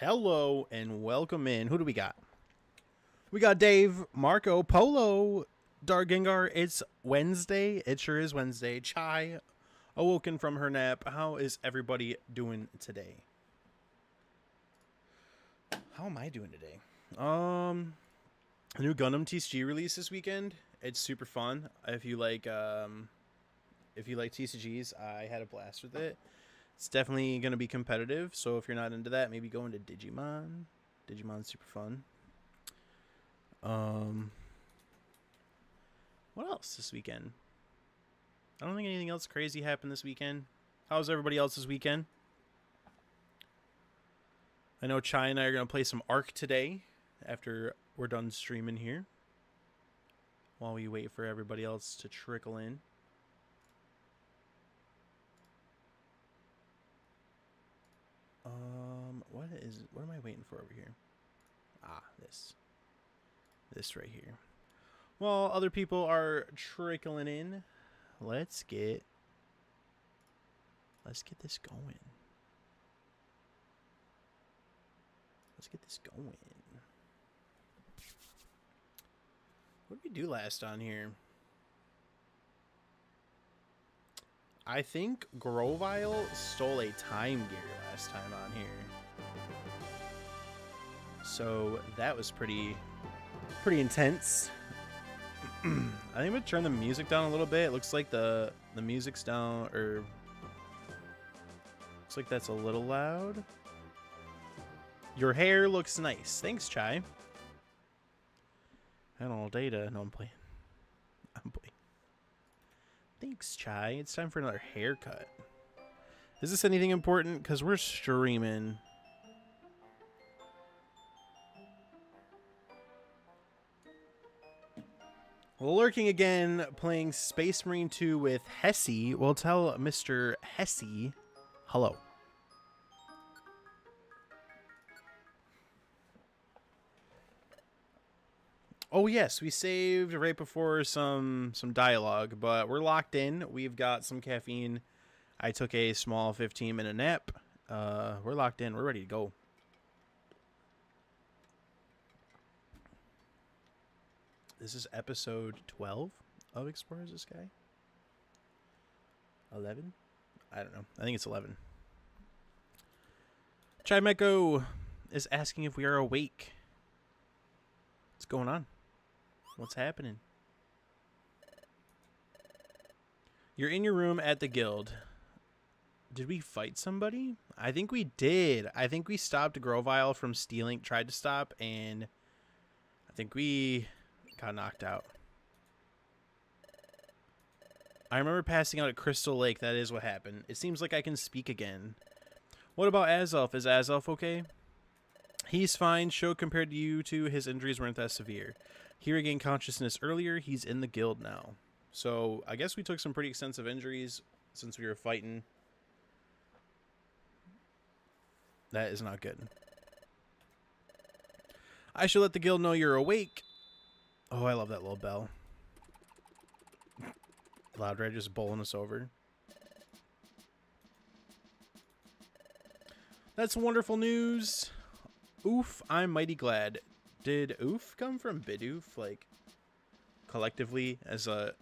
Hello and welcome in. Who do we got? We got Dave, Marco, Polo, Dargengar. It's Wednesday. It sure is Wednesday. Chai, awoken from her nap. How is everybody doing today? How am I doing today? A new Gundam TCG release this weekend. It's super fun. If you like TCGs, I had a blast with it. It's definitely going to be competitive, so if you're not into that, maybe go into Digimon. Digimon's super fun. What else this weekend? I don't think anything else crazy happened this weekend. How's everybody else this weekend? I know Chai and I are going to play some Ark today after we're done streaming here, while we wait for everybody else to trickle in. What am I waiting for over here? This right here. While other people are trickling in, let's get this going. What did we do last on here? I think Grovile stole a time gear last time on here. So that was pretty intense. I think I'm gonna turn the music down a little bit. It looks like the music's down, or looks like that's a little loud. Your hair looks nice. Thanks, Chai. I don't know data. No, I'm playing. Thanks, Chai. It's time for another haircut. Is this anything important? Because we're streaming. Lurking again, playing Space Marine 2 with Hesse. We'll tell Mr. Hesse hello. Oh yes, we saved right before some dialogue, but we're locked in. We've got some caffeine. I took a small 15-minute nap. We're locked in. We're ready to go. This is episode 12 of Explorers the Sky. 11? I don't know. I think it's 11. Chimeko is asking if we are awake. What's going on? What's happening? You're in your room at the guild. Did we fight somebody? I think we did. I think we stopped Grovile from stealing, tried to stop, and I think we got knocked out. I remember passing out at Crystal Lake. That is what happened. It seems like I can speak again. What about Azelf? Is Azelf okay? He's fine. Show compared to you two, his injuries weren't that severe. He regained consciousness earlier. He's in the guild now. So I guess we took some pretty extensive injuries since we were fighting. That is not good. I should let the guild know you're awake. Oh, I love that little bell. Loud Red just bowling us over. That's wonderful news. Oof, I'm mighty glad. Did oof come from Bidoof, like, collectively as a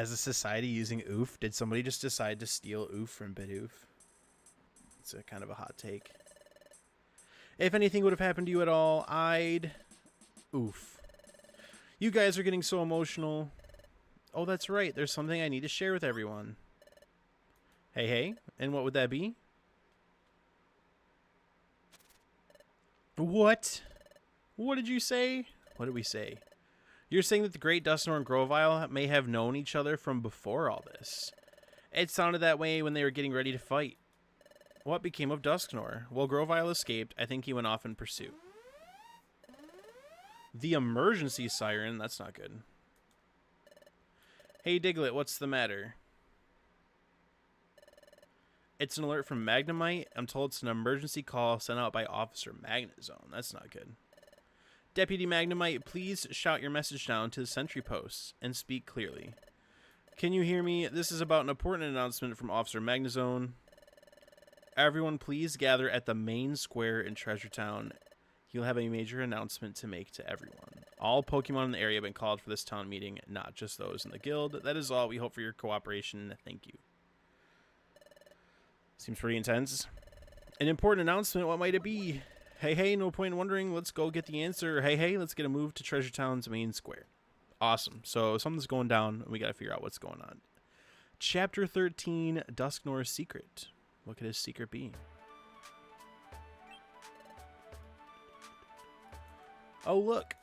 society using oof? Did somebody just decide to steal oof from Bidoof? It's a kind of a hot take. If anything would have happened to you at all, I'd oof. You guys are getting so emotional. Oh, that's right. There's something I need to share with everyone. Hey, and what would that be? What? What did you say? What did we say? You're saying that the Great Dusknoir and Grovile may have known each other from before all this. It sounded that way when they were getting ready to fight. What became of Dusknoir? Well, Grovile escaped. I think he went off in pursuit. The emergency siren? That's not good. Hey, Diglett, what's the matter? It's an alert from Magnemite. I'm told it's an emergency call sent out by Officer Magnezone. That's not good. Deputy Magnemite, please shout your message down to the sentry posts and speak clearly. Can you hear me? This is about an important announcement from Officer Magnezone. Everyone, please gather at the main square in Treasure Town. He'll have a major announcement to make to everyone. All Pokemon in the area have been called for this town meeting, not just those in the guild. That is all. We hope for your cooperation. Thank you. Seems pretty intense. An important announcement. What might it be? Hey, no point in wondering. Let's go get the answer. Hey, let's get a move to Treasure Town's main square. Awesome. So something's going down, and we got to figure out what's going on. Chapter 13, Dusknoir's Secret. What could his secret be? Oh, look.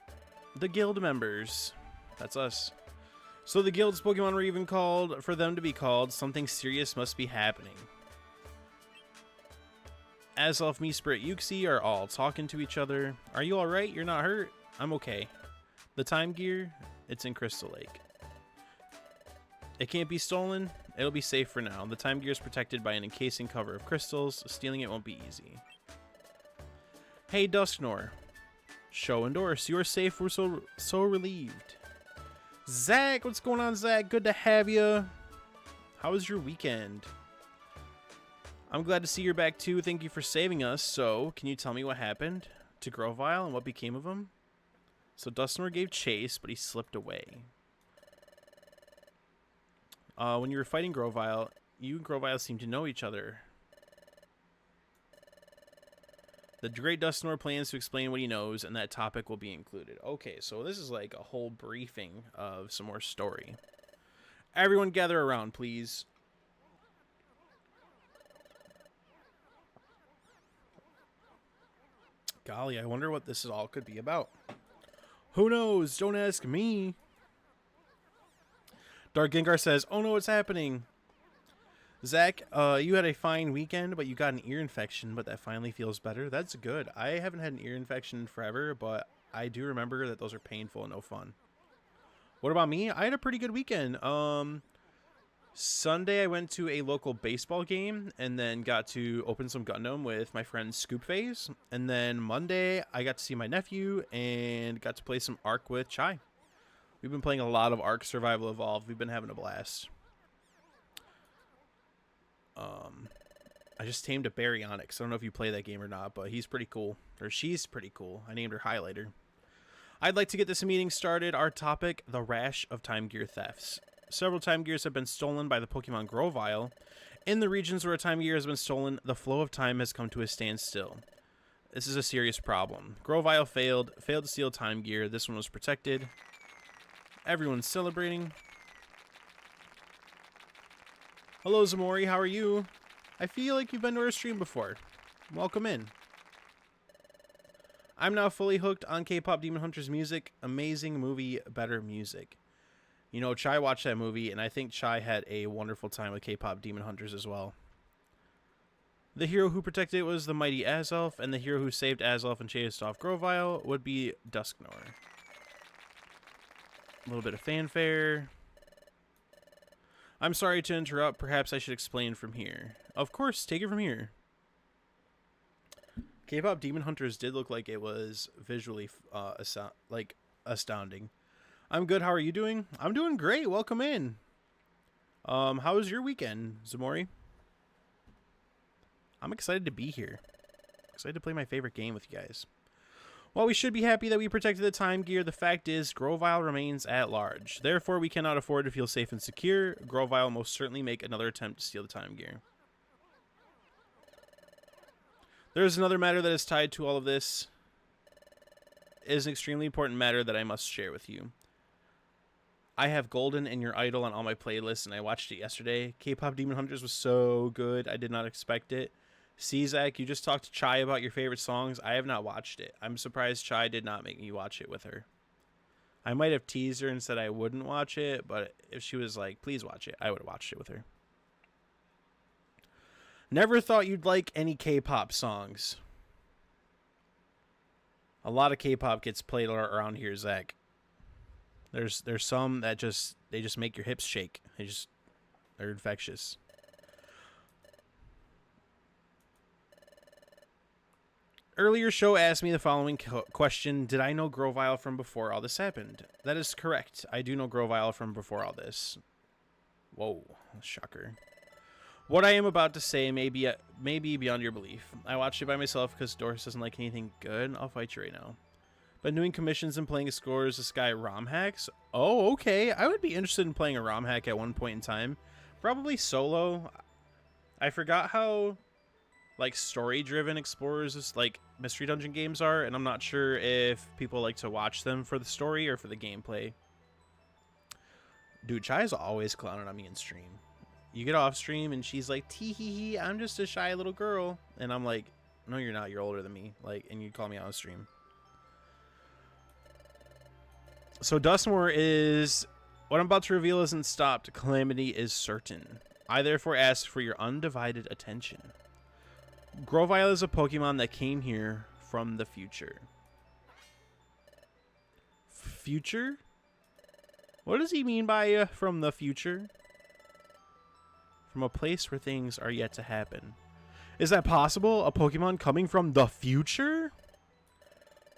The guild members. That's us. So the guild's Pokemon were even called. For them to be called, something serious must be happening. Azelf, Mesprit, Uxie are all talking to each other. Are you alright? You're not hurt? I'm okay. The time gear? It's in Crystal Lake. It can't be stolen? It'll be safe for now. The time gear is protected by an encasing cover of crystals. Stealing it won't be easy. Hey, Dusknoir. Show endorse. You are safe. We're so relieved. Zach, what's going on, Zach? Good to have you. How was your weekend? I'm glad to see you're back too. Thank you for saving us. So, can you tell me what happened to Grovyle and what became of him? So, Dusknoir gave chase, but he slipped away. When you were fighting Grovyle, you and Grovyle seemed to know each other. The Great Dusknoir plans to explain what he knows, and that topic will be included. Okay, so this is like a whole briefing of some more story. Everyone gather around, please. Golly, I wonder what this all could be about. Who knows? Don't ask me. Dark Gengar says, oh no, what's happening? Zach, you had a fine weekend, but you got an ear infection, but that finally feels better. That's good. I haven't had an ear infection in forever, but I do remember that those are painful and no fun. What about me? I had a pretty good weekend. Sunday, I went to a local baseball game and then got to open some Gundam with my friend Scoopface. And then Monday, I got to see my nephew and got to play some Ark with Chai. We've been playing a lot of Ark Survival Evolved. We've been having a blast. I just tamed a Baryonyx. I don't know if you play that game or not, but he's pretty cool. Or she's pretty cool. I named her Highlighter. I'd like to get this meeting started. Our topic, the rash of Time Gear thefts. Several Time Gears have been stolen by the Pokemon Grovyle. In the regions where a Time Gear has been stolen, the flow of time has come to a standstill. This is a serious problem. Grovyle failed to steal Time Gear. This one was protected. Everyone's celebrating. Hello, Zamori. How are you? I feel like you've been to our stream before. Welcome in. I'm now fully hooked on K-pop Demon Hunters music. Amazing movie, better music. You know, Chai watched that movie, and I think Chai had a wonderful time with K-pop Demon Hunters as well. The hero who protected it was the mighty Azelf, and the hero who saved Azelf and chased off Grovyle would be Dusknoir. A little bit of fanfare. I'm sorry to interrupt. Perhaps I should explain from here. Of course, take it from here. K-pop Demon Hunters did look like it was visually astounding. I'm good. How are you doing? I'm doing great. Welcome in. How was your weekend, Zamori? I'm excited to be here. Excited to play my favorite game with you guys. While we should be happy that we protected the Time Gear, the fact is Grovyle remains at large. Therefore, we cannot afford to feel safe and secure. Grovyle will most certainly make another attempt to steal the Time Gear. There is another matter that is tied to all of this. It is an extremely important matter that I must share with you. I have Golden and Your Idol on all my playlists, and I watched it yesterday. K-pop Demon Hunters was so good. I did not expect it. See, Zach, you just talked to Chai about your favorite songs. I have not watched it. I'm surprised Chai did not make me watch it with her. I might have teased her and said I wouldn't watch it, but if she was like, please watch it, I would have watched it with her. Never thought you'd like any K-pop songs. A lot of K-pop gets played around here, Zach. There's some that they just make your hips shake. They're infectious. Earlier show asked me the following question. Did I know Grovyle from before all this happened? That is correct. I do know Grovyle from before all this. Whoa, shocker. What I am about to say may be beyond your belief. I watched it by myself because Doris doesn't like anything good. I'll fight you right now. But doing commissions and playing scores, this guy ROM hacks. Oh, okay. I would be interested in playing a ROM hack at one point in time. Probably solo. I forgot how like story-driven explorers like Mystery Dungeon games are, and I'm not sure if people like to watch them for the story or for the gameplay. Dude, Chai's always clowning on me in stream. You get off stream and she's like, tee hee hee, I'm just a shy little girl. And I'm like, no, you're not. You're older than me. Like, and you call me on stream. So Dustmore is... What I'm about to reveal isn't stopped. Calamity is certain. I therefore ask for your undivided attention. Grovyle is a Pokemon that came here from the future. Future? What does he mean by from the future? From a place where things are yet to happen. Is that possible? A Pokemon coming from the future?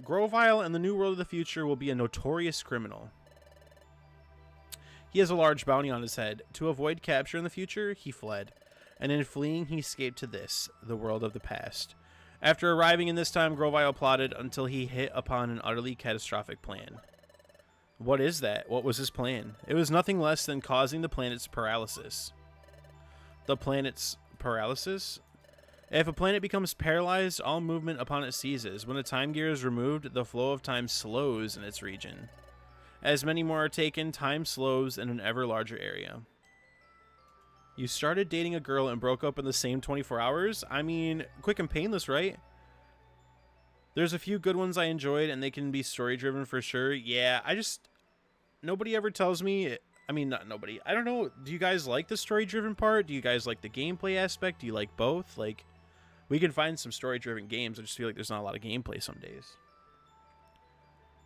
Grovyle in the new world of the future will be a notorious criminal. He has a large bounty on his head. To avoid capture in the future, he fled. And in fleeing, he escaped to this, the world of the past. After arriving in this time, Grovyle plotted until he hit upon an utterly catastrophic plan. What is that? What was his plan? It was nothing less than causing the planet's paralysis. The planet's paralysis? If a planet becomes paralyzed, all movement upon it ceases. When a time gear is removed, the flow of time slows in its region. As many more are taken, time slows in an ever larger area. You started dating a girl and broke up in the same 24 hours? I mean, quick and painless, right? There's a few good ones I enjoyed, and they can be story-driven for sure. Yeah, nobody ever tells me... I mean, not nobody. I don't know. Do you guys like the story-driven part? Do you guys like the gameplay aspect? Do you like both? Like, we can find some story-driven games. I just feel like there's not a lot of gameplay some days.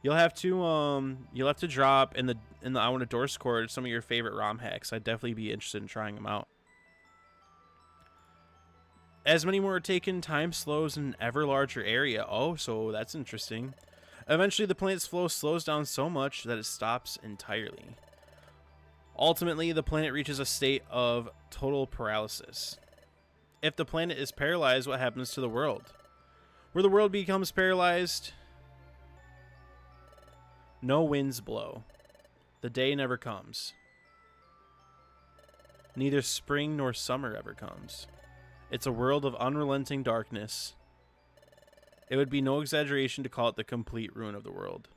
You'll have to drop in the I Want to Discord some of your favorite ROM hacks. I'd definitely be interested in trying them out. As many more are taken, time slows in an ever larger area. Oh, so that's interesting. Eventually, the planet's flow slows down so much that it stops entirely. Ultimately, the planet reaches a state of total paralysis. If the planet is paralyzed, what happens to the world? Where the world becomes paralyzed, no winds blow. The day never comes. Neither spring nor summer ever comes. It's a world of unrelenting darkness. It would be no exaggeration to call it the complete ruin of the world.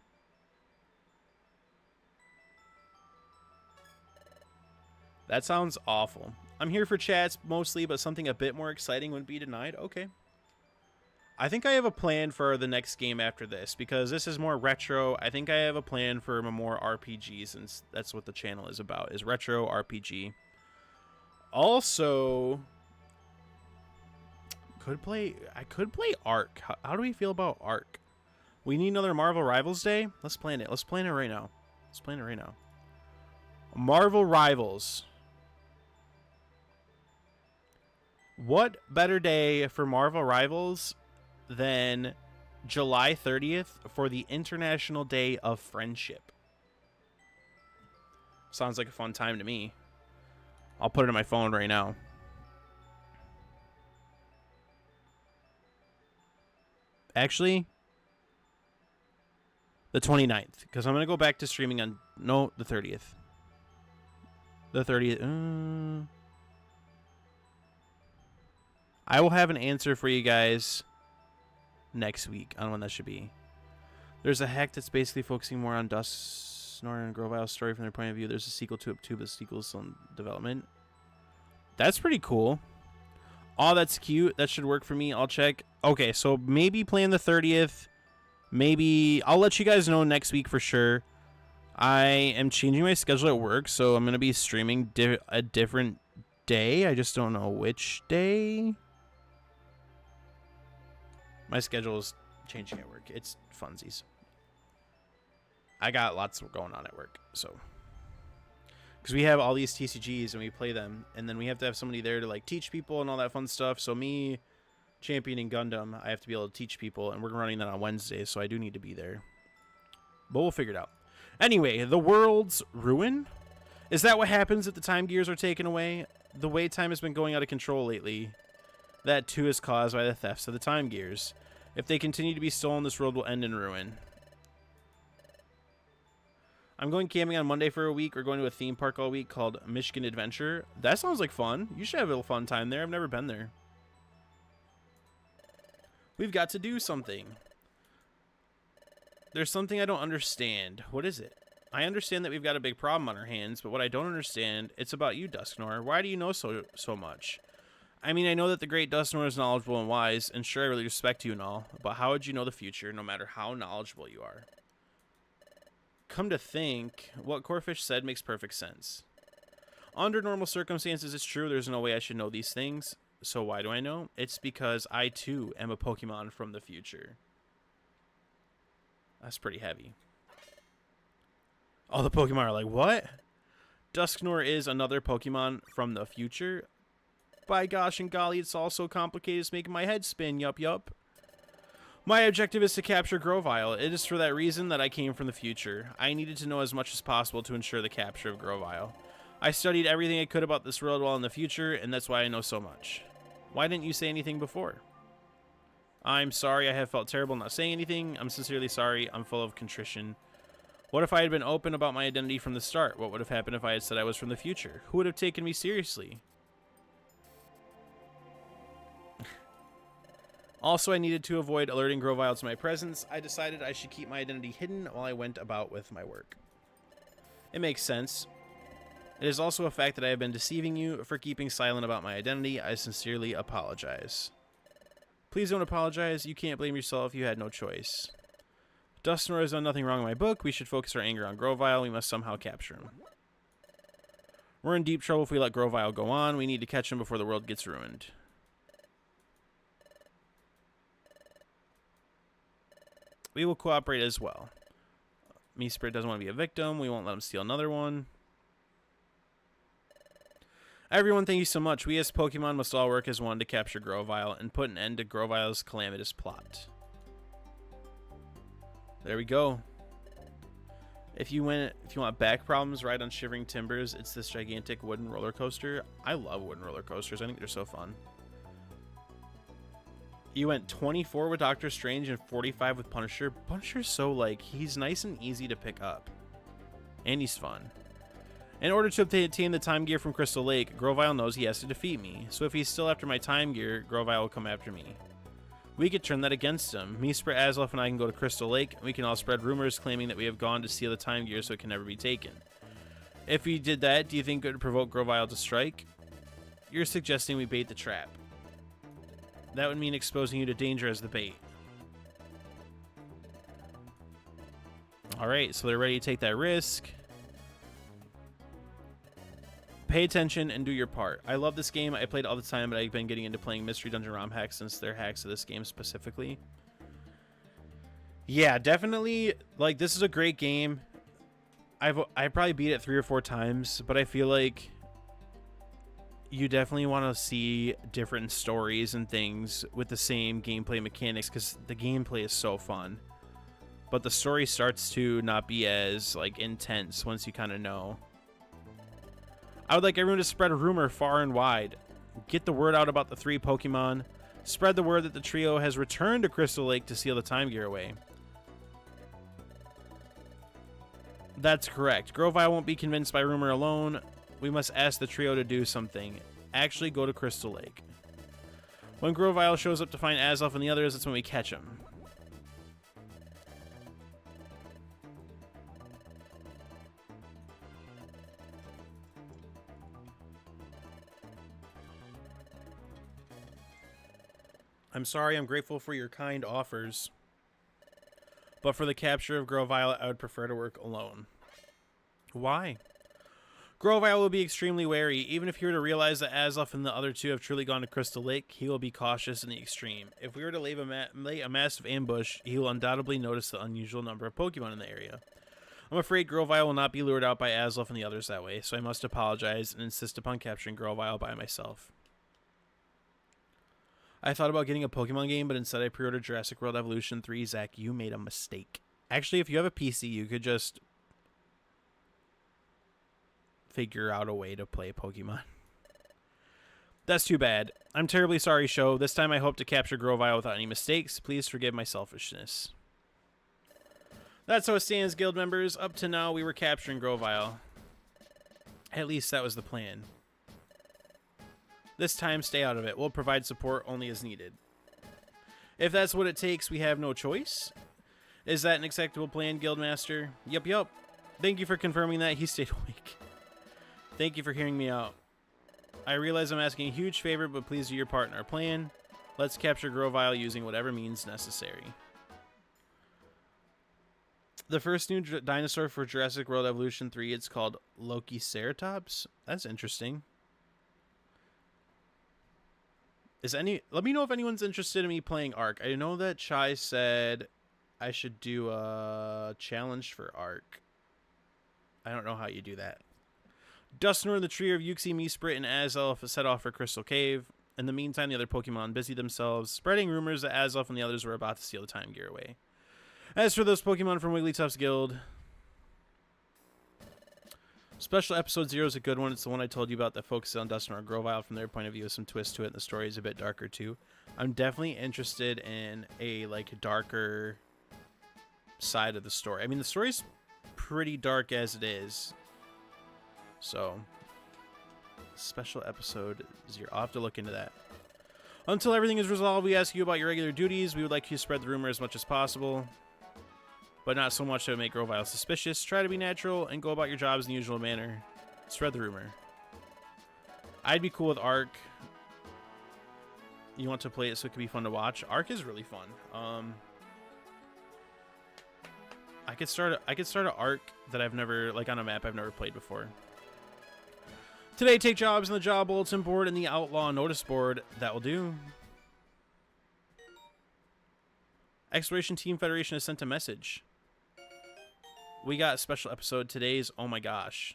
That sounds awful. I'm here for chats mostly, but something a bit more exciting wouldn't be denied. Okay. I think I have a plan for the next game after this, because this is more retro. I think I have a plan for more RPG, since that's what the channel is about, is retro RPG. Also, I could play Ark. How do we feel about Ark? We need another Marvel Rivals Day? Let's plan it. Let's plan it right now. Let's plan it right now. Marvel Rivals. What better day for Marvel Rivals than July 30th for the International Day of Friendship? Sounds like a fun time to me. I'll put it in my phone right now. Actually, the 29th, because I'm going to go back to streaming on, no, the 30th. The 30th. I will have an answer for you guys next week on when that should be. There's a hack that's basically focusing more on Dusknoir and Grovyle's story from their point of view. There's a sequel to it too, but the sequel's still in development. That's pretty cool. Oh, that's cute. That should work for me. I'll check. Okay, so maybe playing the 30th. Maybe I'll let you guys know next week for sure. I am changing my schedule at work, so I'm going to be streaming a different day. I just don't know which day. My schedule is changing at work. It's funsies. I got lots going on at work, so. Because we have all these TCGs and we play them, and then we have to have somebody there to like teach people and all that fun stuff. So me championing Gundam, I have to be able to teach people, and we're running that on Wednesdays, so I do need to be there. But we'll figure it out. Anyway, the world's ruin. Is that what happens if the time gears are taken away? The way time has been going out of control lately. That too is caused by the thefts of the time gears. If they continue to be stolen, this world will end in ruin. I'm going camping on Monday for a week. We're going to a theme park all week called Michigan Adventure. That sounds like fun. You should have a fun time there. I've never been there. We've got to do something. There's something I don't understand. What is it? I understand that we've got a big problem on our hands, but what I don't understand, it's about you, Dusknoir. Why do you know so much? I mean, I know that the great Dusknoir is knowledgeable and wise, and sure, I really respect you and all, but how would you know the future, no matter how knowledgeable you are? Come to think, what Corfish said makes perfect sense. Under normal circumstances, it's true, there's no way I should know these things. So why do I know? It's because I, too, am a Pokemon from the future. That's pretty heavy. All the Pokemon are like, what? Dusknoir is another Pokemon from the future? By gosh and golly, it's all so complicated, it's making my head spin, yup. My objective is to capture Grovyle. It is for that reason that I came from the future. I needed to know as much as possible to ensure the capture of Grovyle. I studied everything I could about this world while in the future, and that's why I know so much. Why didn't you say anything before? I'm sorry, I have felt terrible not saying anything. I'm sincerely sorry. I'm full of contrition. What if I had been open about my identity from the start? What would have happened if I had said I was from the future? Who would have taken me seriously? Also, I needed to avoid alerting Grovyle to my presence. I decided I should keep my identity hidden while I went about with my work. It makes sense. It is also a fact that I have been deceiving you for keeping silent about my identity. I sincerely apologize. Please don't apologize. You can't blame yourself. You had no choice. Dusknoir has done nothing wrong in my book. We should focus our anger on Grovyle. We must somehow capture him. We're in deep trouble if we let Grovyle go on. We need to catch him before the world gets ruined. We will cooperate as well. Mesprit doesn't want to be a victim. We won't let him steal another one. Everyone, thank you so much. We as Pokemon must all work as one to capture Grovyle and put an end to Grovyle's calamitous plot. There we go. If you want back problems, ride on Shivering Timbers. It's this gigantic wooden roller coaster. I love wooden roller coasters. I think they're so fun. You went 24 with Doctor Strange and 45 with Punisher. Punisher's so, like, he's nice and easy to pick up. And he's fun. In order to obtain the time gear from Crystal Lake, Grovyle knows he has to defeat me. So if he's still after my time gear, Grovyle will come after me. We could turn that against him. Mesprit, Azelf, and I can go to Crystal Lake. We can all spread rumors claiming that we have gone to steal the time gear so it can never be taken. If we did that, do you think it would provoke Grovyle to strike? You're suggesting we bait the trap. That would mean exposing you to danger as the bait. Alright, so they're ready to take that risk. Pay attention and do your part. I love this game. I played all the time, but I've been getting into playing Mystery Dungeon ROM hacks since they're hacks of this game specifically. Yeah, definitely. Like, this is a great game. I probably beat it 3 or 4 times, but I feel like you definitely want to see different stories and things with the same gameplay mechanics because the gameplay is so fun. But the story starts to not be as, like, intense once you kind of know. I would like everyone to spread a rumor far and wide. Get the word out about the 3 Pokemon. Spread the word that the trio has returned to Crystal Lake to steal the time gear away. That's correct. Grovyle won't be convinced by rumor alone. We must ask the trio to do something. Actually go to Crystal Lake. When Grovyle shows up to find Azelf and the others, that's when we catch him. I'm sorry, I'm grateful for your kind offers. But for the capture of Grovyle, I would prefer to work alone. Why? Grovyle will be extremely wary. Even if he were to realize that Azelf and the other 2 have truly gone to Crystal Lake, he will be cautious in the extreme. If we were to lay a massive ambush, he will undoubtedly notice the unusual number of Pokemon in the area. I'm afraid Grovyle will not be lured out by Azelf and the others that way, so I must apologize and insist upon capturing Grovyle by myself. I thought about getting a Pokemon game, but instead I pre-ordered Jurassic World Evolution 3. Zach, you made a mistake. Actually, if you have a PC, you could just figure out a way to play Pokemon. That's too bad. I'm terribly sorry, show. This time I hope to capture Grovyle without any mistakes. Please forgive my selfishness. That's how it stands, guild members. Up to now, we were capturing Grovyle. At least that was the plan. This time, stay out of it. We'll provide support only as needed. If that's what it takes, we have no choice. Is that an acceptable plan, Guildmaster? Yup. Thank you for confirming that. He stayed awake. Thank you for hearing me out. I realize I'm asking a huge favor, but please do your part in our plan. Let's capture Grovyle using whatever means necessary. The first new dinosaur for Jurassic World Evolution 3, it's called Lokiceratops. That's interesting. Let me know if anyone's interested in me playing Ark. I know that Chai said I should do a challenge for Ark. I don't know how you do that. Dusknoir and the trio of Uxie, Mesprit, and Azelf set off for Crystal Cave. In the meantime, the other Pokemon busied themselves, spreading rumors that Azelf and the others were about to steal the Time Gear away. As for those Pokemon from Wigglytuff's guild, Special Episode 0 is a good one. It's the one I told you about that focuses on Dusknoir and Grovyle from their point of view with some twist to it, and the story is a bit darker too. I'm definitely interested in a darker side of the story. I mean, the story's pretty dark as it is. So, Special Episode 0. I'll have to look into that. Until everything is resolved, we ask you about your regular duties. We would like you to spread the rumor as much as possible, but not so much to make Grovyle suspicious. Try to be natural and go about your jobs in the usual manner. Spread the rumor. I'd be cool with Ark. You want to play it so it could be fun to watch? Ark is really fun. I could start an Ark that I've never, on a map I've never played before. Today, take jobs on the job bulletin board and the outlaw notice board. That will do. Exploration Team Federation has sent a message. We got a special episode. Today's, oh my gosh.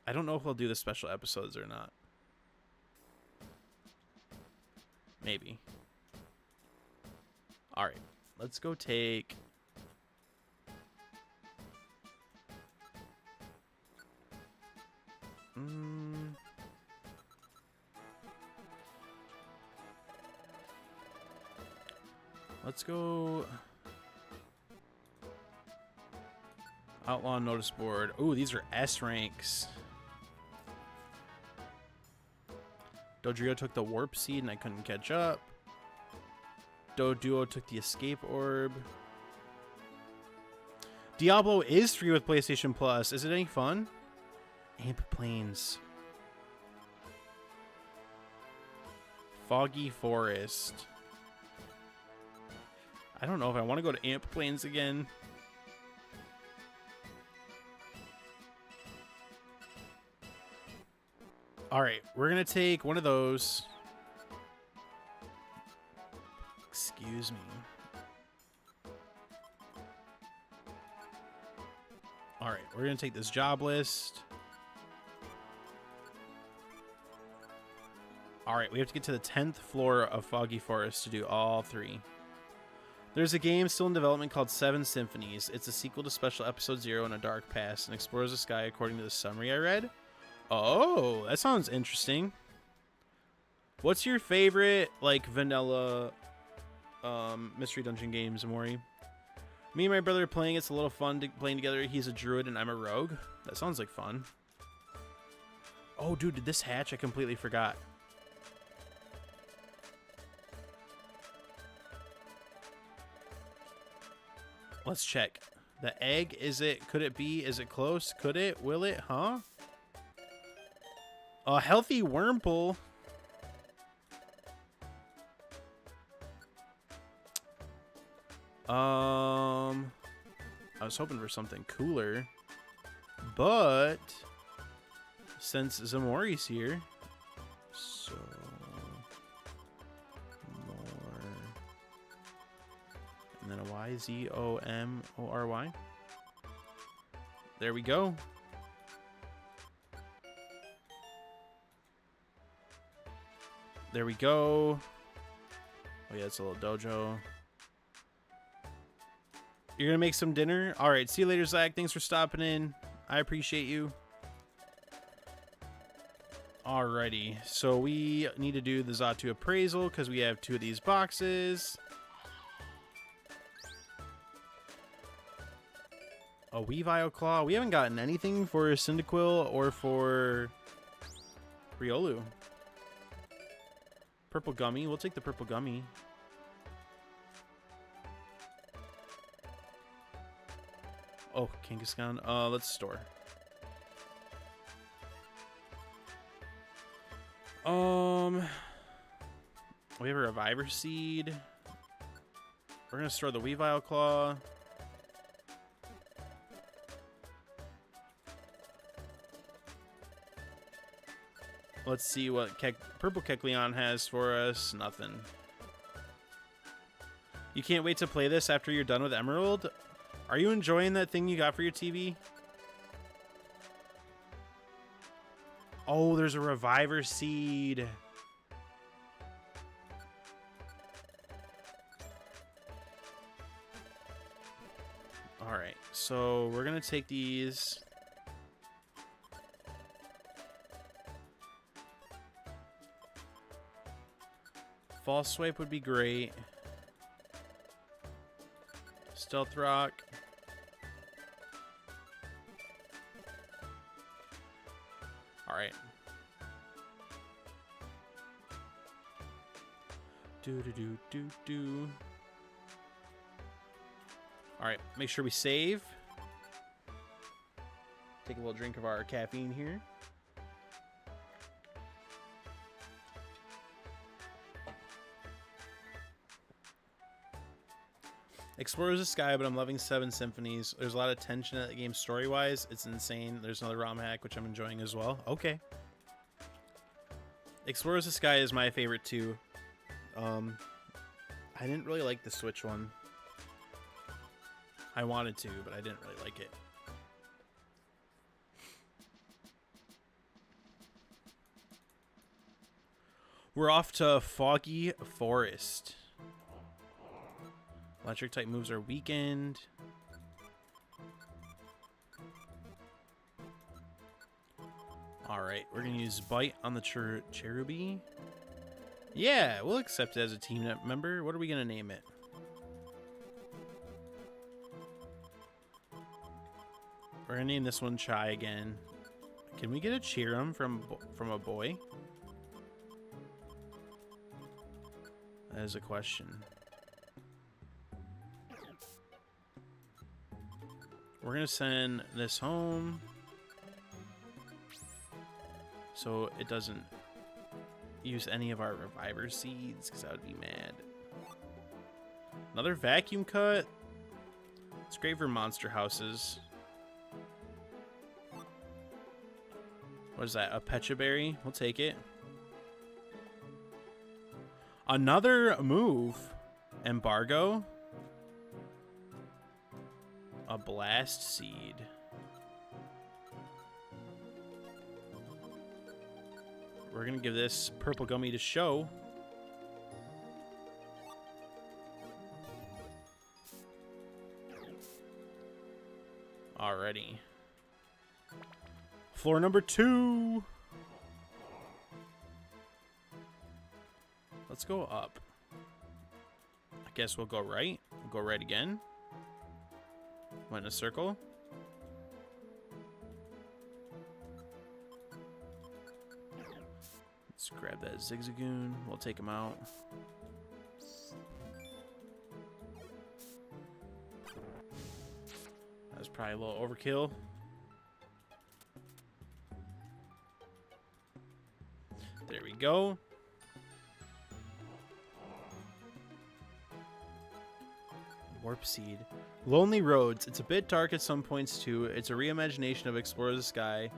I don't know if we'll do the special episodes or not. Maybe. Alright. Let's go take... Let's go... Outlaw notice board. Ooh, these are S ranks. Dodrio took the warp seed and I couldn't catch up. Doduo took the escape orb. Diablo is free with PlayStation Plus. Is it any fun? Amp Plains. Foggy Forest. I don't know if I want to go to Amp Plains again. Alright, we're going to take one of those. Excuse me. Alright, we're going to take this job list. Alright, we have to get to the 10th floor of Foggy Forest to do all three. There's a game still in development called Seven Symphonies. It's a sequel to Special Episode 0 in a dark past and explores the sky according to the summary I read. Oh, that sounds interesting. What's your favorite, vanilla Mystery Dungeon games, Mori? Me and my brother are playing. It's a little fun playing together. He's a druid and I'm a rogue. That sounds like fun. Oh, dude, did this hatch? I completely forgot. Let's check. The egg, could it be? Is it close? Could it? Will it? Huh? A healthy Wurmple. I was hoping for something cooler, but since Zamori's here, so more, and then a YZOMORY. There we go. There we go. Oh yeah, it's a little dojo. You're gonna make some dinner? Alright, see you later, Zach. Thanks for stopping in. I appreciate you. Alrighty, so we need to do the Xatu appraisal because we have 2 of these boxes. A Weavile Claw. We haven't gotten anything for Cyndaquil or for Riolu. Purple Gummy. We'll take the Purple Gummy. Oh, Kangaskhan. Let's store. We have a Reviver Seed. We're gonna store the Weavile Claw. Let's see what Purple Kecleon has for us. Nothing. You can't wait to play this after you're done with Emerald? Are you enjoying that thing you got for your TV? Oh, there's a Reviver Seed. Alright, so we're going to take these. False Swipe would be great. Stealth Rock. Alright. Do. Alright, make sure we save. Take a little drink of our caffeine here. Explorers of Sky, but I'm loving Seven Symphonies. There's a lot of tension in that game story-wise. It's insane. There's another ROM hack, which I'm enjoying as well. Okay. Explorers of Sky is my favorite, too. I didn't really like the Switch one. I wanted to, but I didn't really like it. We're off to Foggy Forest. Electric type moves are weakened. Alright, we're going to use Bite on the Cherubi. Yeah, we'll accept it as a team member. What are we going to name it? We're going to name this one Chai again. Can we get a Cheerum from a boy? That is a question. We're going to send this home so it doesn't use any of our Reviver Seeds, because I would be mad. Another Vacuum Cut. It's great for monster houses. What is that? A Pecha Berry? We'll take it. Another move. Embargo. A Blast Seed. We're going to give this Purple Gummy to show. Alrighty. Floor number 2. Let's go up. I guess we'll go right. We'll go right again. Went in a circle. Let's grab that Zigzagoon. We'll take him out. That was probably a little overkill. There we go. Warp Seed. Lonely Roads. It's a bit dark at some points too. It's a reimagination of Explorers of the Sky.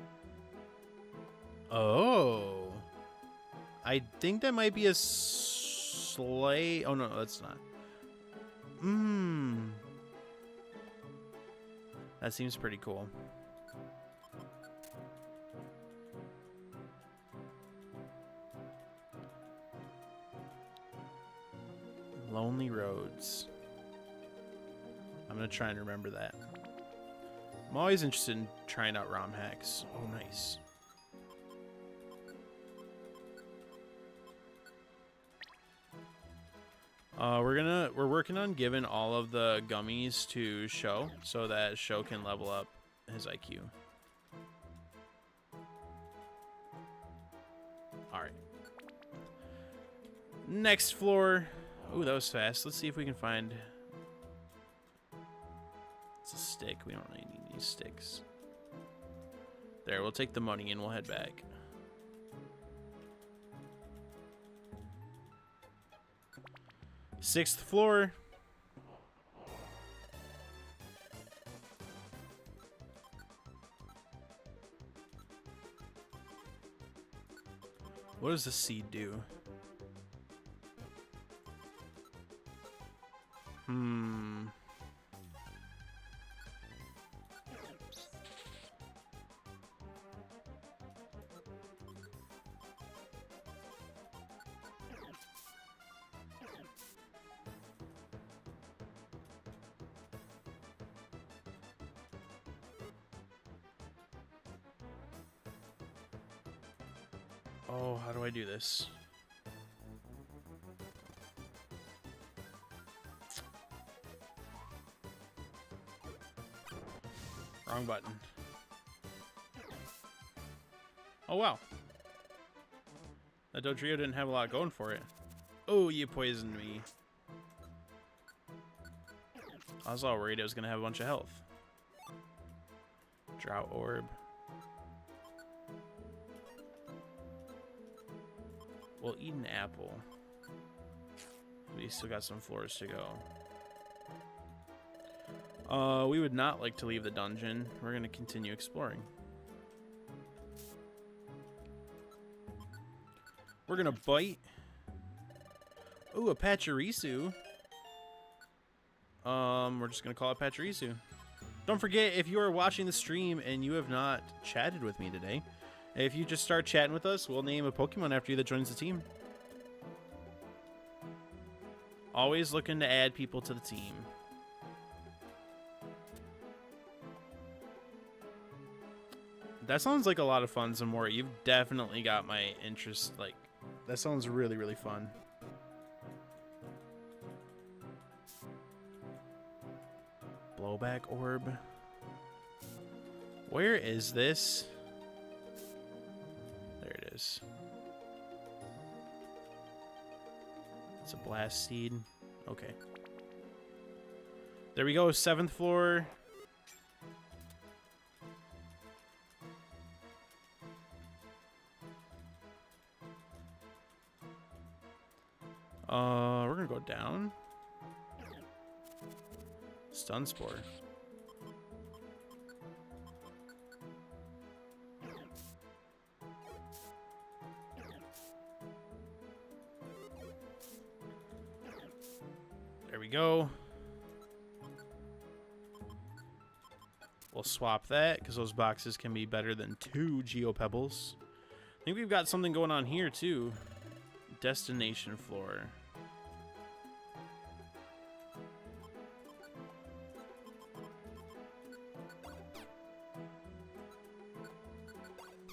Oh. I think that might be a sleigh. Oh, no, that's not. That seems pretty cool. Lonely Roads. I'm going to try and remember that. I'm always interested in trying out ROM hacks. Oh, nice. We're working on giving all of the gummies to Sho so that Sho can level up his IQ. All right. Next floor. Ooh, that was fast. Let's see if we can find. It's a stick. We don't really need these sticks. There, we'll take the money and we'll head back. Sixth floor. What does the seed do? Oh, how do I do this? Wrong button. Oh, wow. That Dodrio didn't have a lot going for it. Oh, you poisoned me. I was all worried it was going to have a bunch of health. Drought Orb. We'll eat an apple. We still got some floors to go. We would not like to leave the dungeon. We're going to continue exploring. We're going to bite. Ooh, a Pachirisu. We're just going to call it Pachirisu. Don't forget, if you are watching the stream and you have not chatted with me today, if you just start chatting with us, we'll name a Pokemon after you that joins the team. Always looking to add people to the team. That sounds like a lot of fun, Zamora. You've definitely got my interest. Like, that sounds really, really fun. Blowback Orb. Where is this? There it is. It's a Blast Seed. Okay. There we go. 7th floor. We're gonna go down. Stun Spore. There we go. We'll swap that because those boxes can be better than 2 Geopebbles. I think we've got something going on here too. Destination floor.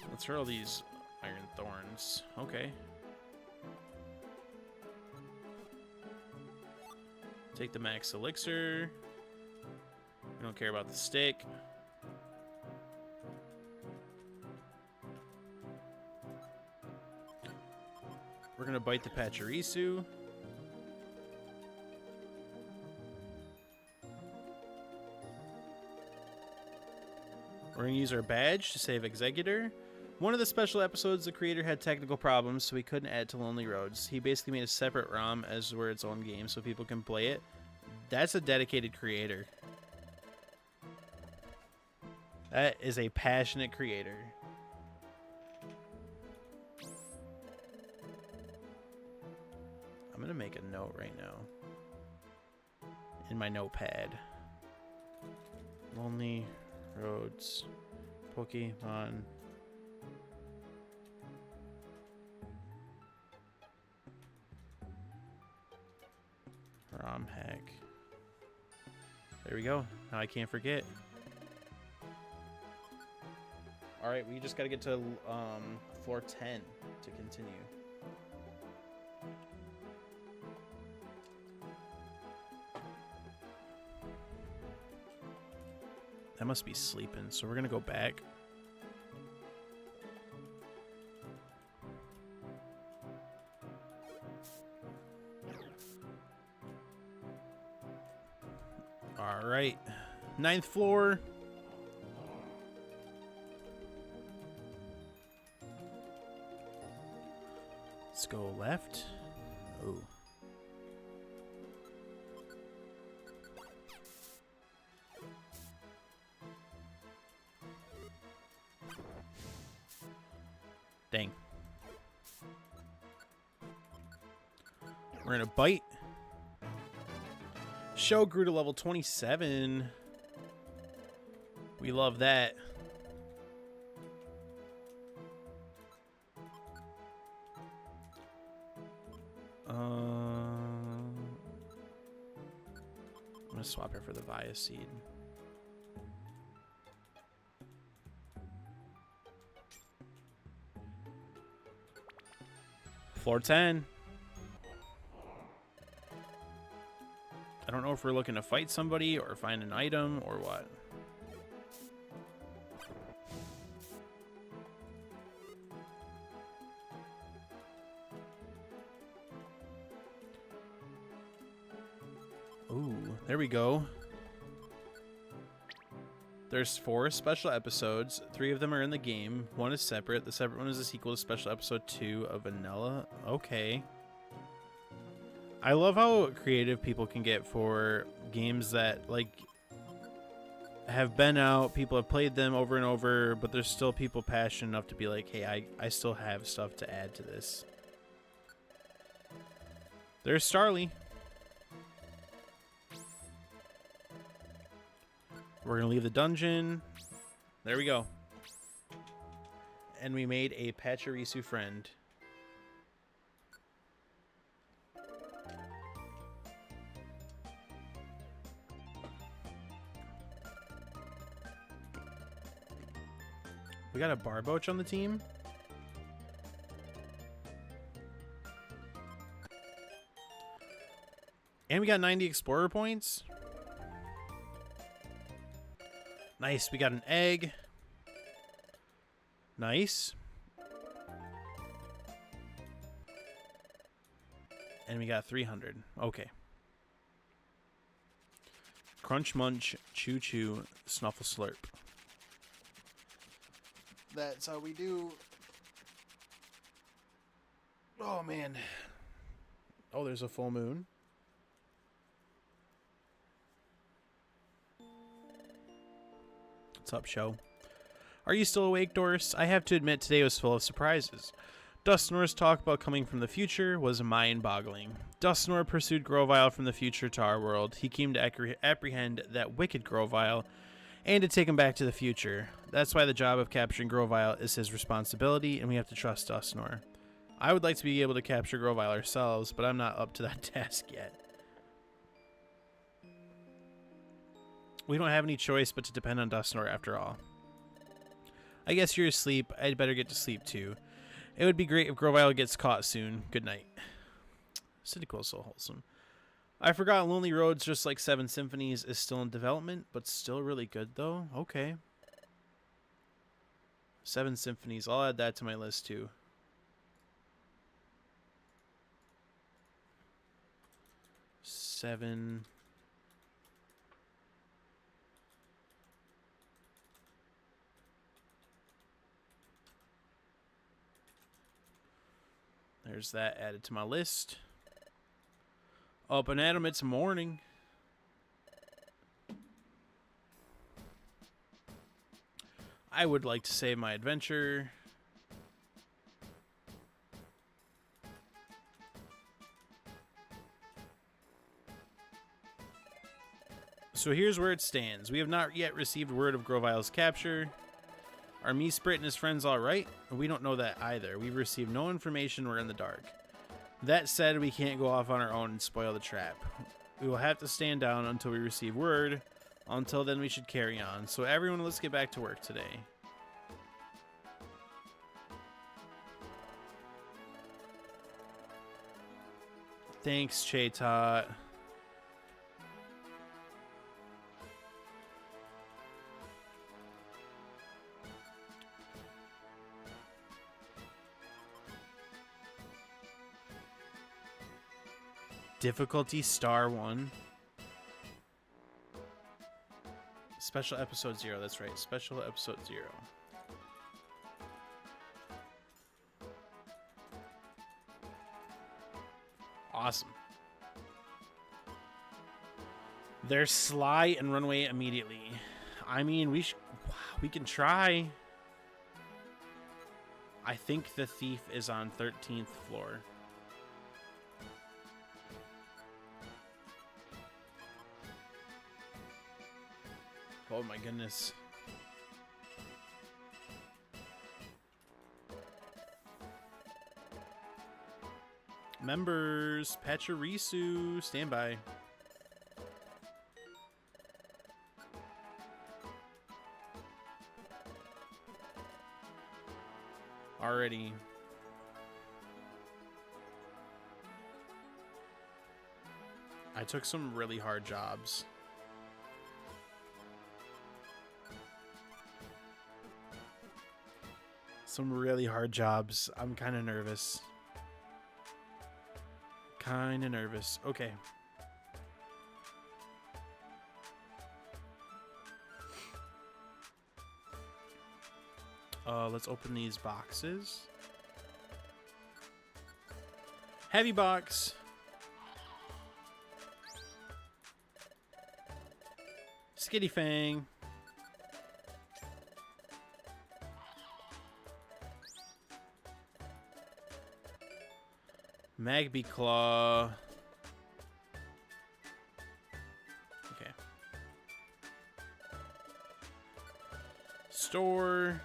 Let's hurl these Iron Thorns. Okay. Take the max elixir. We don't care about the stick. We're gonna bite the Pachirisu. We're gonna use our badge to save Exeggutor. One of the special episodes, the creator had technical problems, so he couldn't add to Lonely Roads. He basically made a separate ROM as where its own game so people can play it. That's a dedicated creator. That is a passionate creator. I'm gonna make a note right now in my notepad. Lonely Roads Pokemon ROM hack. There we go. Now I can't forget. All right, we just got to get to floor 10 to continue. That must be sleeping, so we're going to go back. All right, 9th floor. Let's go left. Oh. Dang. We're gonna bite. Show grew to level 27. We love that. I'm gonna swap her for the Via Seed. Floor 10. I don't know if we're looking to fight somebody or find an item or what. Ooh, there we go. There's 4 special episodes. 3 of them are in the game. 1 is separate. The separate one is a sequel to special episode 2 of Vanilla. Okay. I love how creative people can get for games that, like, have been out. People have played them over and over, but there's still people passionate enough to be like, hey, I still have stuff to add to this. There's Starly. We're going to leave the dungeon. There we go. And we made a Pachirisu friend. We got a Barboach on the team. And we got 90 Explorer points. Nice, we got an egg. Nice. And we got 300. Okay. Crunch, munch, chew, chew, snuffle, slurp. That's how we do. Oh, man. Oh, there's a full moon. What's up, show? Are you still awake, Doris? I have to admit today was full of surprises. Dusknoir's talk about coming from the future was mind-boggling. Dusknoir pursued Grovyle from the future to our world. He came to apprehend that wicked Grovyle and to take him back to the future. That's why the job of capturing Grovyle is his responsibility, and we have to trust Dusknoir. I would like to be able to capture Grovyle ourselves, but I'm not up to that task yet. We don't have any choice but to depend on Dusknoir after all. I guess you're asleep. I'd better get to sleep too. It would be great if Grovyle gets caught soon. Good night. Cyndaquil is so wholesome. I forgot Lonely Roads, just like 7 Symphonies, is still in development, but still really good though. Okay. 7 Symphonies. I'll add that to my list too. Seven. There's that added to my list. Up and Adam, it's morning. I would like to save my adventure. So here's where it stands. We have not yet received word of Grovyle's capture. Are Meesprit and his friends alright? We don't know that either. We've received no information. We're in the dark. That said, we can't go off on our own and spoil the trap. We will have to stand down until we receive word. Until then, we should carry on. So everyone, let's get back to work today. Thanks, Chaytot. Difficulty star 1. Special episode 0. That's right. Special episode 0. Awesome. There's Sly and Runaway immediately. I mean, we can try. I think the thief is on 13th floor. Oh my goodness. Members, Pachirisu, stand by. Already. I took some really hard jobs. Some really hard jobs. I'm kind of nervous. Okay. Let's open these boxes. Heavy box. Skitty Fang. Magby Claw. Okay. Store.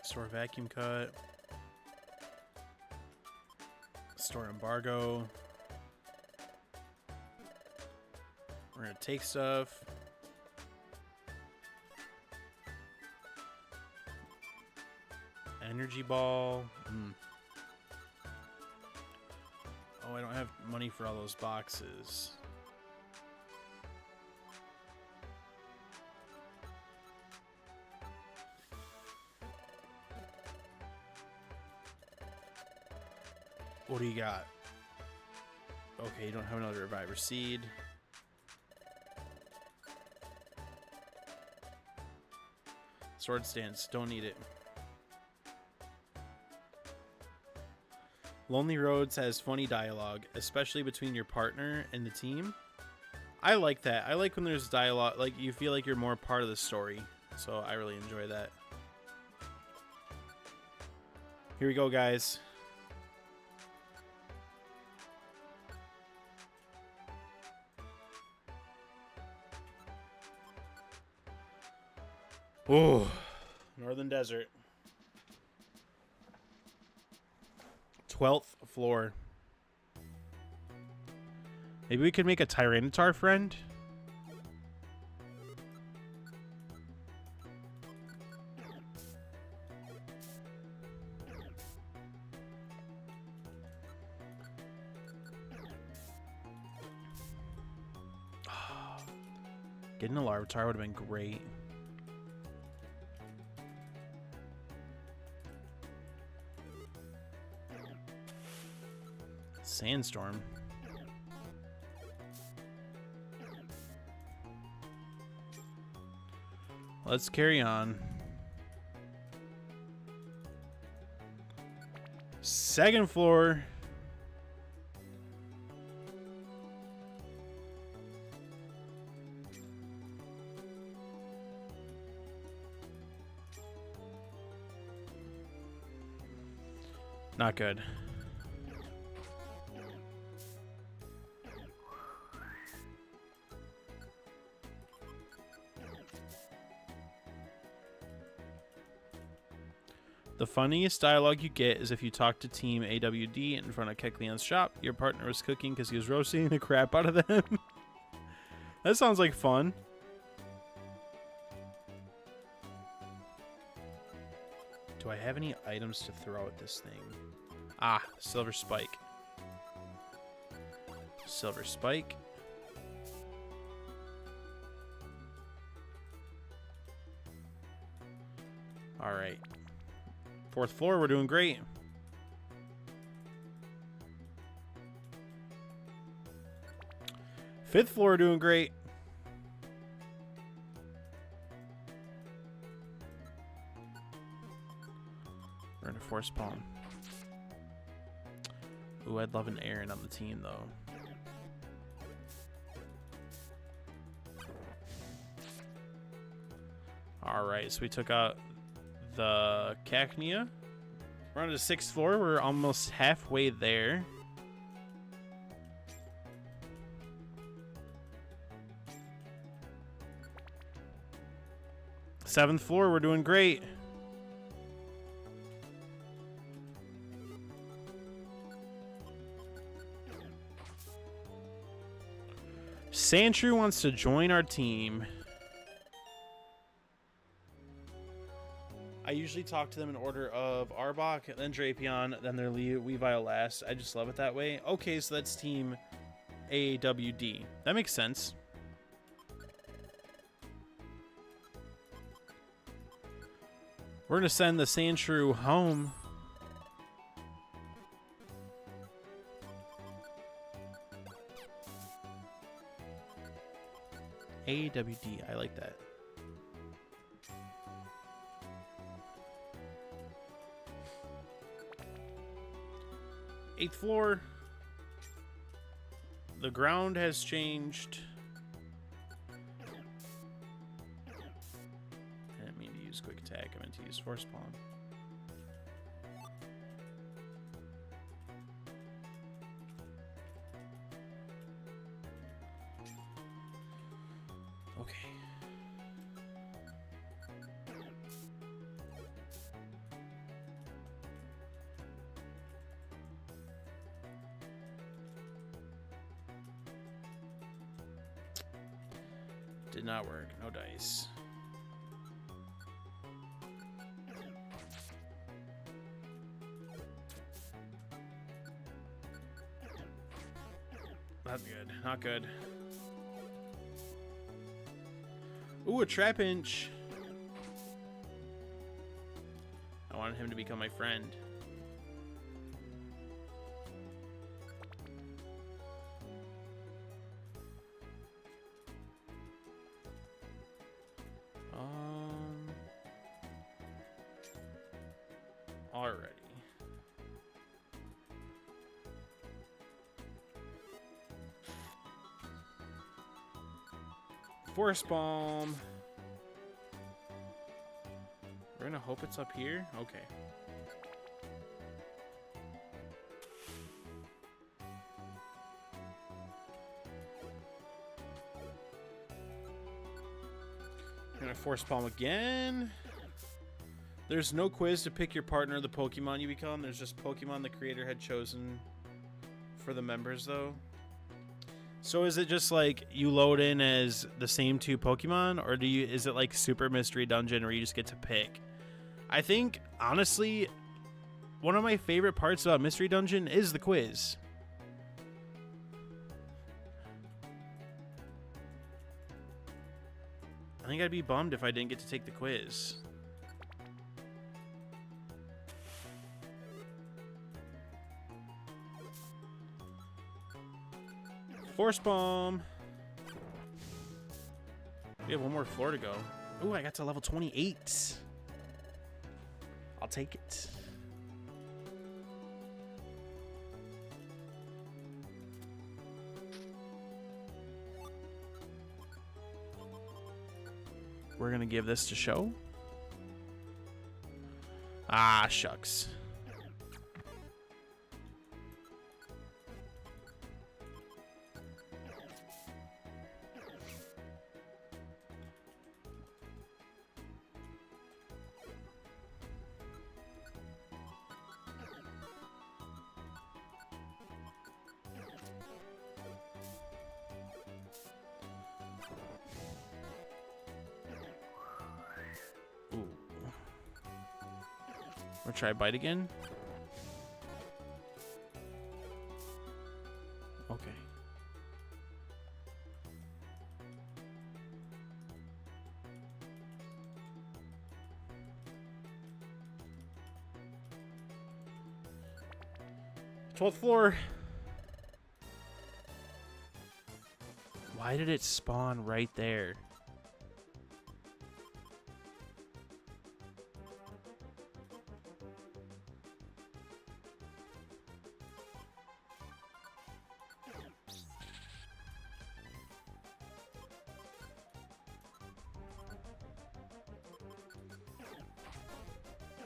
Store vacuum cut. Store embargo. We're gonna take stuff. Energy ball. Oh, I don't have money for all those boxes. What do you got? Okay, you don't have another Reviver Seed. Sword Stance, don't need it. Lonely Roads has funny dialogue, especially between your partner and the team. I like that. I like when there's dialogue, like you feel like you're more part of the story. So I really enjoy that. Here we go, guys. Oh, Northern Desert. 12th floor. Maybe we could make a Tyranitar friend? Getting a Larvitar would have been great. Sandstorm. Let's carry on. Second floor. Not good. The funniest dialogue you get is if you talk to Team AWD in front of Kecleon's shop. Your partner was cooking because he was roasting the crap out of them. That sounds like fun. Do I have any items to throw at this thing? Ah, silver spike. Silver spike. All right. 4th floor, we're doing great. Fifth floor, doing great. We're in a force palm. Ooh, I'd love an Aaron on the team, though. All right, so we took out the Cacnea. We're on the 6th floor. We're almost halfway there. Seventh floor, we're doing great. Sandshrew wants to join our team. I usually talk to them in order of Arbok, then Drapion, then their Weavile last. I just love it that way. Okay, so that's Team AWD. That makes sense. We're going to send the Sandshrew home. AWD, I like that. Eighth floor. The ground has changed. I didn't mean to use quick attack. I meant to use force palm. Okay. Did not work. No dice. Not good. Not good. Ooh, a Trapinch. I wanted him to become my friend. Alrighty. Force Bomb. We're gonna hope it's up here. Okay. Gonna Force Palm again. There's no quiz to pick your partner, the Pokemon you become. There's just Pokemon the creator had chosen for the members, though. So is it just like you load in as the same 2 Pokemon, or is it like Super Mystery Dungeon where you just get to pick? I think, honestly, one of my favorite parts about Mystery Dungeon is the quiz. I think I'd be bummed if I didn't get to take the quiz. Force Bomb. We have one more floor to go. Ooh, I got to level 28. I'll take it. We're going to give this to show. Ah, shucks. We'll try bite again. Okay. Twelfth floor. Why did it spawn right there?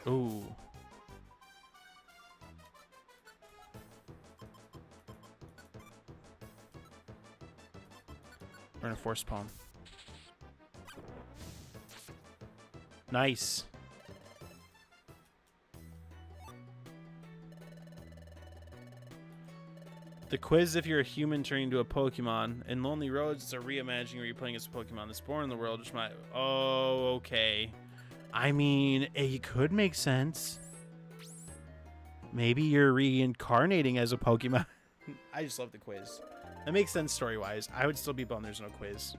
Ooh. We're gonna force palm. Nice. The quiz if you're a human turning into a Pokemon. In Lonely Roads, it's a reimagining where you're playing as a Pokemon that's born in the world, which might... Oh, okay. I mean, it could make sense. Maybe you're reincarnating as a Pokemon. I just love the quiz. That makes sense story-wise. I would still be bummed there's no quiz.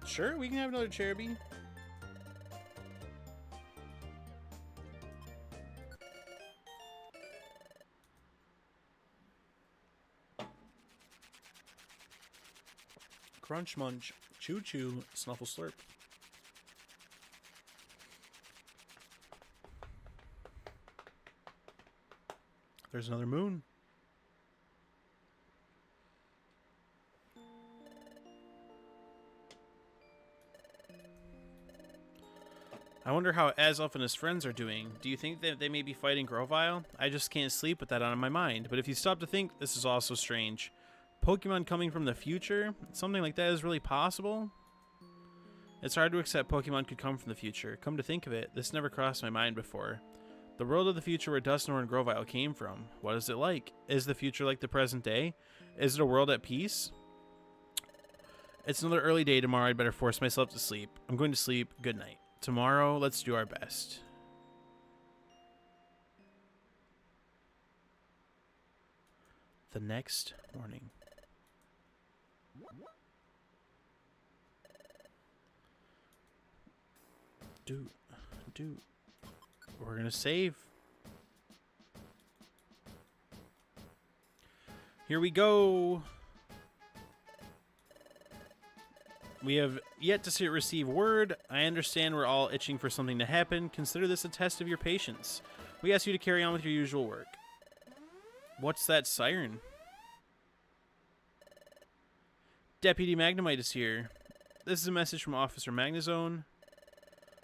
Sure, we can have another Cherubi. Crunch munch, choo choo, snuffle slurp. There's another moon. I wonder how Azelf and his friends are doing. Do you think that they may be fighting Grovyle? I just can't sleep with that on my mind. But if you stop to think, this is also strange. Pokemon coming from the future? Something like that is really possible? It's hard to accept Pokemon could come from the future. Come to think of it, this never crossed my mind before. The world of the future where Dusknoir and Grovyle came from. What is it like? Is the future like the present day? Is it a world at peace? It's another early day tomorrow. I'd better force myself to sleep. I'm going to sleep. Good night. Tomorrow, let's do our best. The next morning. Dude. We're gonna save. Here we go. We have yet to receive word. I understand we're all itching for something to happen. Consider this a test of your patience. We ask you to carry on with your usual work. What's that siren? Deputy Magnemite is here. This is a message from Officer Magnezone.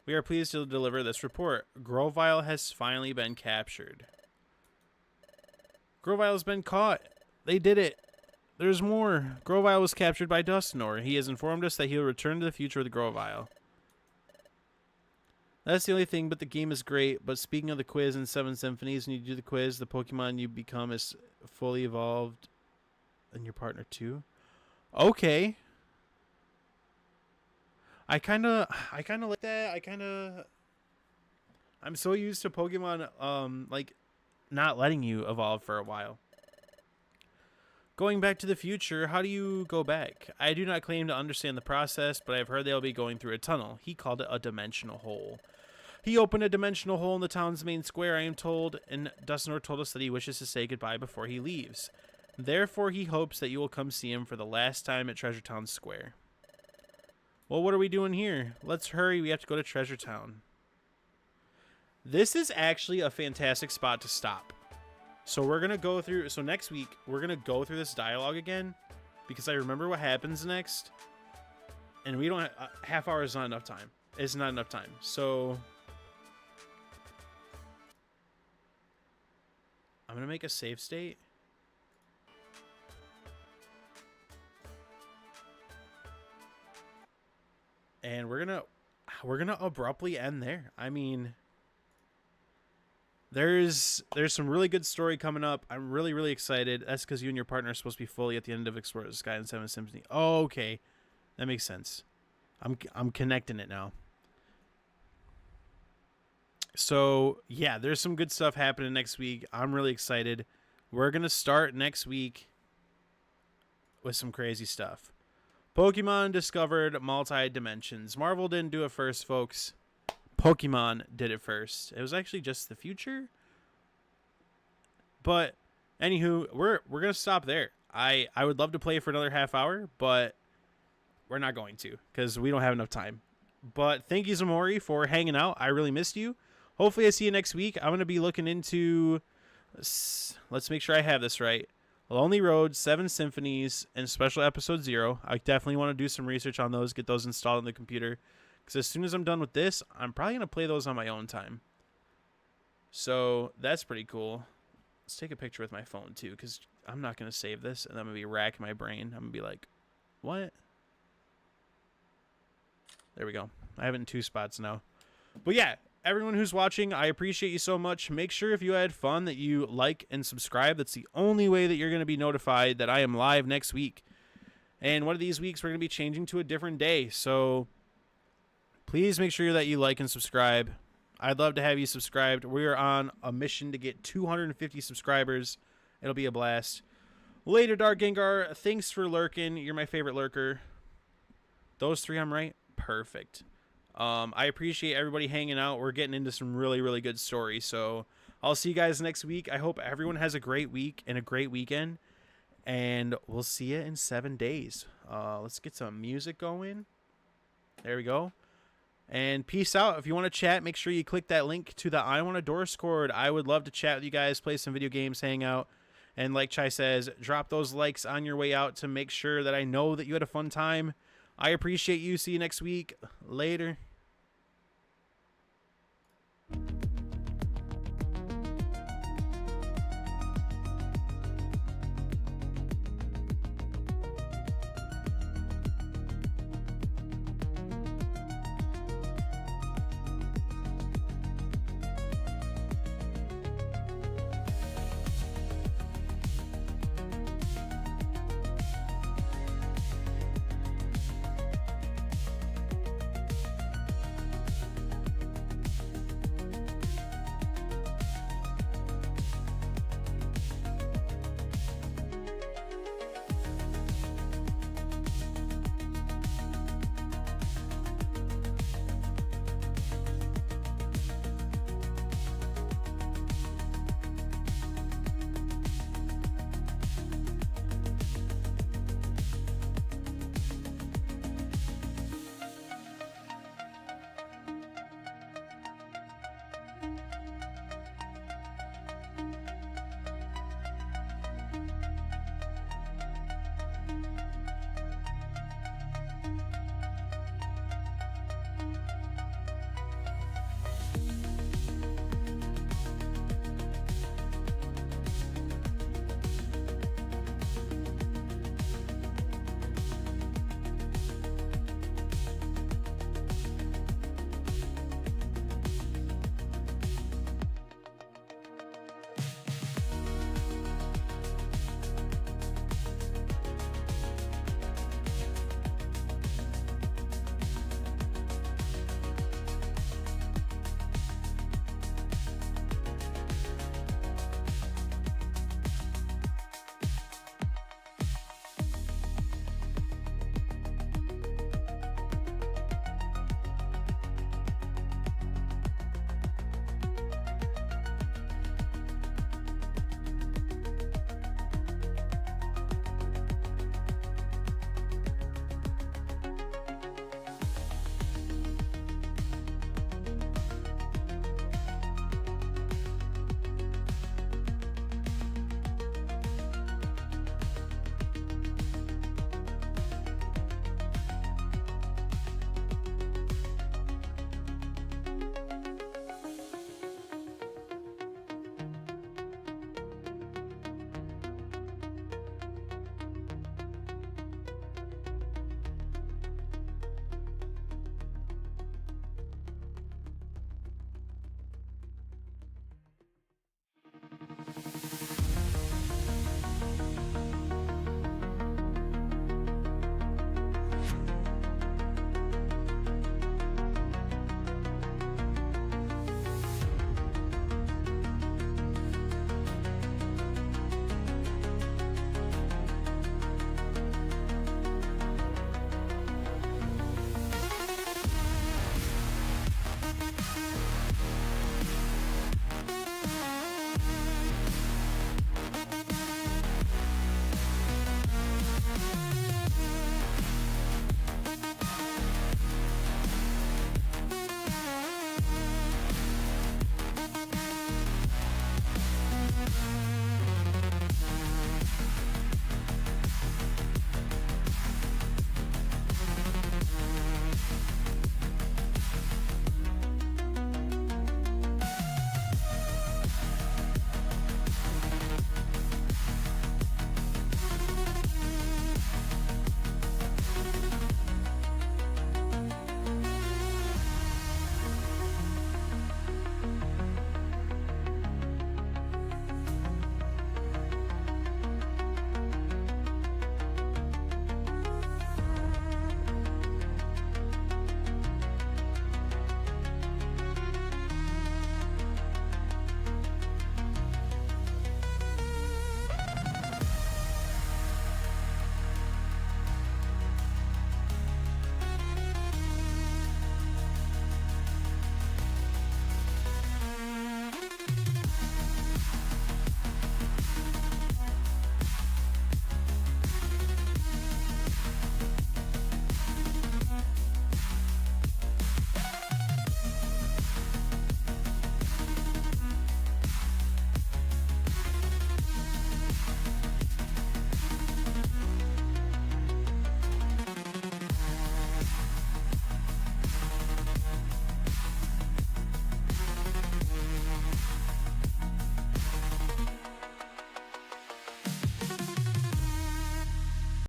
We are pleased to deliver this report. Grovyle has finally been captured. Grovyle has been caught. They did it. There's more. Grovyle was captured by Dusknoir. He has informed us that he'll return to the future with Grovyle. That's the only thing, but the game is great. But speaking of the quiz in Seven Symphonies, when you do the quiz, the Pokemon you become is fully evolved and your partner too. Okay. I kind of like that. I'm so used to Pokemon like not letting you evolve for a while. Going back to the future, how do you go back? I do not claim to understand the process, but I've heard they'll be going through a tunnel. He called it a dimensional hole. He opened a dimensional hole in the town's main square, I am told, and Dusknoir told us that he wishes to say goodbye before he leaves. Therefore, he hopes that you will come see him for the last time at Treasure Town Square. Well, what are we doing here? Let's hurry. We have to go to Treasure Town. This is actually a fantastic spot to stop. So we're going to go through... So next week, we're going to go through this dialogue again. Because I remember what happens next. And we don't... half hour is not enough time. It's not enough time. So... I'm going to make a save state. And we're gonna abruptly end there. I mean, there's some really good story coming up. I'm really excited. That's because you and your partner are supposed to be fully at the end of Explore the Sky and Seven Symphony. Oh, okay, that makes sense. I'm connecting it now. So, yeah, there's some good stuff happening next week. I'm really excited. We're going to start next week with some crazy stuff. Pokemon discovered multi-dimensions. Marvel didn't do it first, folks. Pokemon did it first. It was actually just the future. But, anywho, we're going to stop there. I would love to play for another half hour, but we're not going to because we don't have enough time. But thank you, Zamori, for hanging out. I really missed you. Hopefully I see you next week. I'm going to be looking into, let's make sure I have this right, Lonely Road, 7 Symphonies, and Special Episode 0. I definitely want to do some research on those, get those installed on the computer. Because as soon as I'm done with this, I'm probably going to play those on my own time. So that's pretty cool. Let's take a picture with my phone, too, because I'm not going to save this, and I'm going to be racking my brain. I'm going to be like, what? There we go. I have it in 2 spots now. But yeah, everyone who's watching, I appreciate you so much. Make sure if you had fun that you like and subscribe. That's the only way that you're going to be notified that I am live next week. And one of these weeks, we're going to be changing to a different day. So please make sure that you like and subscribe. I'd love to have you subscribed. We are on a mission to get 250 subscribers. It'll be a blast. Later, Dark Gengar. Thanks for lurking. You're my favorite lurker. Those 3, I'm right. Perfect. I appreciate everybody hanging out. We're getting into some really, really good stories. So I'll see you guys next week. I hope everyone has a great week and a great weekend. And we'll see you in 7 days. Let's get some music going. There we go. And peace out. If you want to chat, make sure you click that link to the I Want a Discord. I would love to chat with you guys, play some video games, hang out. And like Chai says, drop those likes on your way out to make sure that I know that you had a fun time. I appreciate you. See you next week. Later.